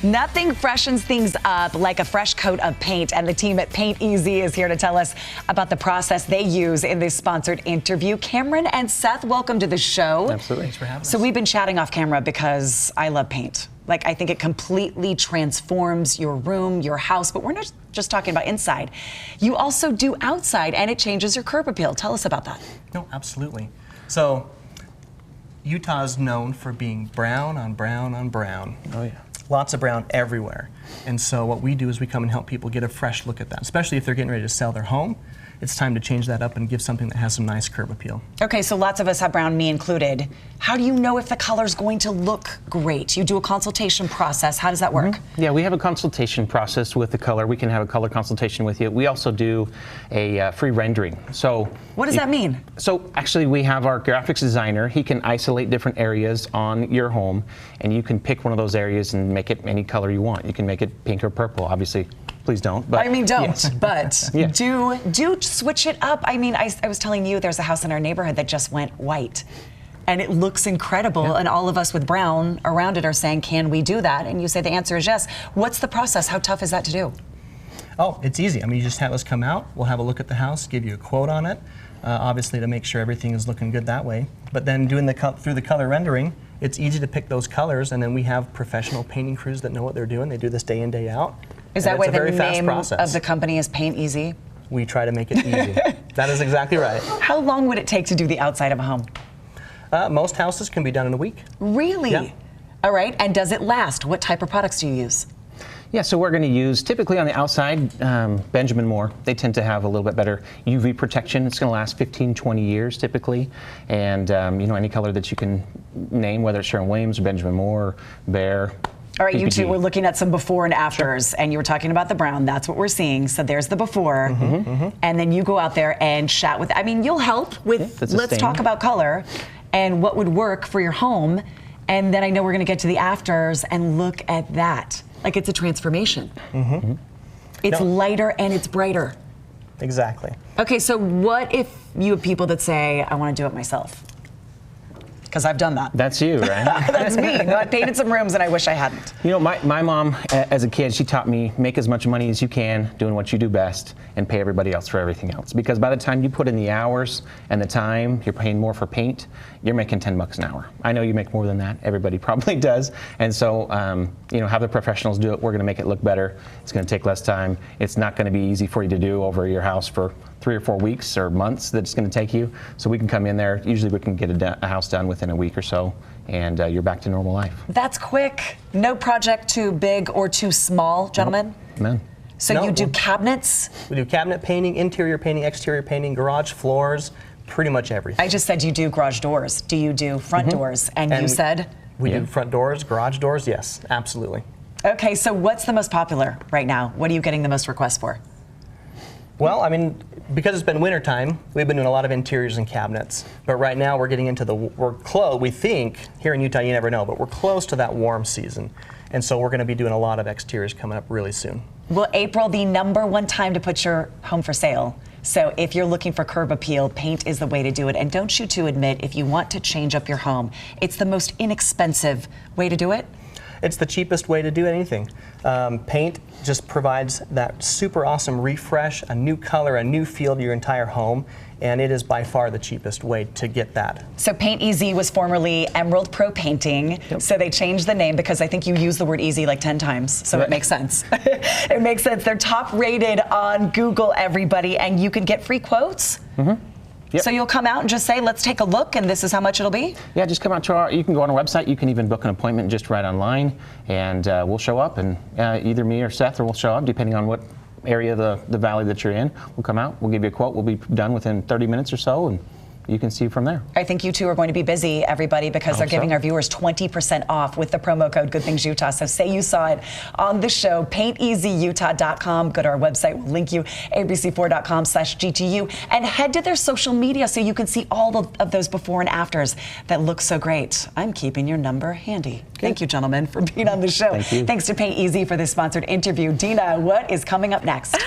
Nothing freshens things up like a fresh coat of paint, and the team at Paint Easy is here to tell us about the process they use in this sponsored interview. Cameron and Seth, welcome to the show. Absolutely. Thanks for having us. So we've been chatting off camera because I love paint. Like, I think it completely transforms your room, your house, but we're not just talking about inside. You also do outside, and it changes your curb appeal. Tell us about that. No, absolutely. So Utah is known for being brown on brown on brown. Oh, yeah. Lots of brown everywhere. And so what we do is we come and help people get a fresh look at that, especially if they're getting ready to sell their home. It's time to change that up and give something that has some nice curb appeal. Okay, so lots of us have brown, me included. How do you know if the color's going to look great? You do a consultation process. How does that work? Yeah, we have a consultation process with the color. We can have a color consultation with you. We also do a free rendering. So what does that mean? So actually we have our graphics designer. He can isolate different areas on your home, and you can pick one of those areas and make it any color you want. You can make it pink or purple, obviously. Please don't. But I mean, don't. yes. But Yeah. do switch it up. I mean, I was telling you there's a house in our neighborhood that just went white. And it looks incredible, Yeah. and all of us with brown around it are saying, can we do that? And you say the answer is yes. What's the process? How tough is that to do? Oh, it's easy. I mean, you just have us come out, we'll have a look at the house, give you a quote on it, obviously to make sure everything is looking good that way. But then doing through the color rendering, it's easy to pick those colors, and then we have professional painting crews that know what they're doing. They do this day in, day out. Is that And why it's a very the fast name process. of the company is Paint Easy? We try to make it easy. That is exactly right. How long would it take to do the outside of a home? Most houses can be done in a week. Really? Yeah. All right, and does it last? What type of products do you use? Yeah, so we're going to use, typically on the outside, Benjamin Moore. They tend to have a little bit better UV protection. It's going to last 15, 20 years typically. And, you know, any color that you can name, whether it's Sherwin-Williams or Benjamin Moore, or Behr. All right, you PPG. two were looking at some before and afters, and you were talking about the brown. That's what we're seeing. So there's the before, and then you go out there and chat with. I mean, you'll help with. that's a Let's stain. talk about color, and what would work for your home, and then I know we're going to get to the afters and look at that. Like it's a transformation. It's lighter and it's brighter. Exactly. Okay, so what if you have people that say, I want to do it myself? Because I've done that. That's you, right? That's me. I painted some rooms and I wish I hadn't. You know, my mom, as a kid, she taught me, make as much money as you can, doing what you do best, and pay everybody else for everything else. Because by the time you put in the hours and the time, you're paying more for paint, you're making $10 an hour. I know you make more than that. Everybody probably does. And so, you know, have the professionals do it. We're going to make it look better. It's going to take less time. It's not going to be easy for you to do over your house for 3 or 4 weeks or months that it's going to take you. So we can come in there. Usually we can get a house done within a week or so, and you're back to normal life. That's quick. No project too big or too small, gentlemen. Amen. So No, you do well- cabinets. We do cabinet painting, interior painting, exterior painting, garage floors, pretty much everything. I just said you do garage doors. Do you do front doors? And you said? We Yeah. do front doors, garage doors, yes, absolutely. Okay, so what's the most popular right now? What are you getting the most requests for? Well, I mean, because it's been winter time, we've been doing a lot of interiors and cabinets. But right now we're getting into we're close, we think, here in Utah you never know, but we're close to that warm season. And so we're going to be doing a lot of exteriors coming up really soon. Well, April, the #1 time to put your home for sale. So if you're looking for curb appeal, paint is the way to do it. And don't you two admit, if you want to change up your home, it's the most inexpensive way to do it? It's the cheapest way to do anything. Paint just provides that super awesome refresh, a new color, a new feel to your entire home, and it is by far the cheapest way to get that. So Paint Easy was formerly Emerald Pro Painting, so they changed the name because I think you used the word easy like 10 times, so it makes sense. It makes sense. They're top rated on Google, everybody, and you can get free quotes. Yep. So you'll come out and just say, let's take a look, and this is how much it'll be? Yeah, just come out to you can go on our website, you can even book an appointment just right online, and we'll show up, and either me or Seth will show up, depending on what area of the valley that you're in. We'll come out, we'll give you a quote, we'll be done within 30 minutes or so, and you can see from there. I think you two are going to be busy, everybody, because they're giving our viewers 20% off with the promo code GoodThingsUtah. So say you saw it on the show, painteasyutah.com. Go to our website, we'll link you, abc4.com/GTU, and head to their social media so you can see all of those before and afters that look so great. I'm keeping your number handy. Thank you, gentlemen, for being on the show. Thank you. Thanks to Paint Easy for this sponsored interview. Dina, what is coming up next?